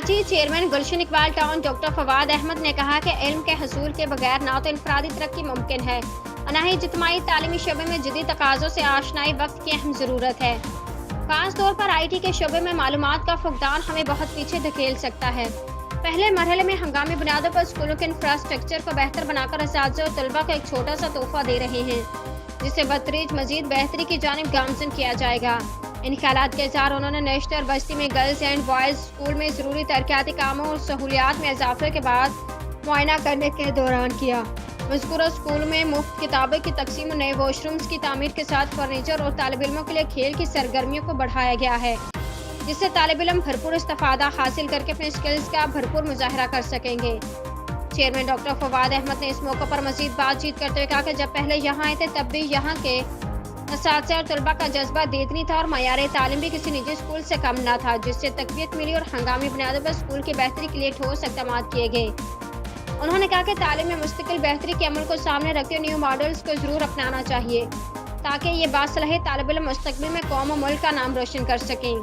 IT chairman Gulshan Iqbal town doctor Fawad Ahmed ने कहा कि इल्म के हसूल के बगैर ना तो इनफरादी तरक्की मुमकिन है और न ही इज्तिमाई तालीमी शोबे में जदीद तकाज़ों से आशनाई वक्त की अहम ज़रूरत है। खास तौर पर आईटी के शोबे में मालूमात का फुकदान हमें बहुत पीछे धकेल सकता है। पहले मरहले में हंगामी बुनियादों पर स्कूलों के इंफ्रास्ट्रक्चर को बेहतर बनाकर असातिज़ा और तलबा को एक छोटा सा तोहफा दे रहे हैं, जिससे बतरीज मजीद बेहतरी की जानिब गामजन किया जाएगा। इन ख्यालात के इज़हार उन्होंने नेशनल बस्ती में गर्ल्स एंड बॉयज़ स्कूल में ज़रूरी तरक्याती कामों और सहूलियात में इजाफे के बाद मुआयना करने के दौरान किया। मज़कूरा स्कूल में मुफ्त किताबें की तकसीम और नए वॉशरूम्स की तामीर के साथ फर्नीचर और तालिब इल्मों के लिए खेल की सरगर्मियों को बढ़ाया गया है, जिससे तालिब इल्म भरपूर इस्तिफादा हासिल करके अपने स्किल्स का भरपूर मुजाहरा कर सकेंगे। चेयरमैन डॉक्टर फवाद अहमद ने इस मौके पर मजीद बातचीत करते हुए कहा कि जब पहले यहाँ आए थे तब भी यहाँ के असातिज़ा और तलबा का जज्बा देदनी था और मयार तालीम भी किसी निजी स्कूल से कम न था, जिससे तकवीत मिली और हंगामी बुनियादों पर स्कूल की बेहतरी के लिए ठोस इक़दाम किए गए। उन्होंने कहा कि तालीम में मुस्तकिल बेहतरी के अमल को सामने रखते हुए न्यू मॉडल्स को ज़रूर अपनाना चाहिए ताकि ये बासलाहियत तालिब इल्म मुस्तक़बिल में कौम और मुल्क का नाम रोशन कर सकें।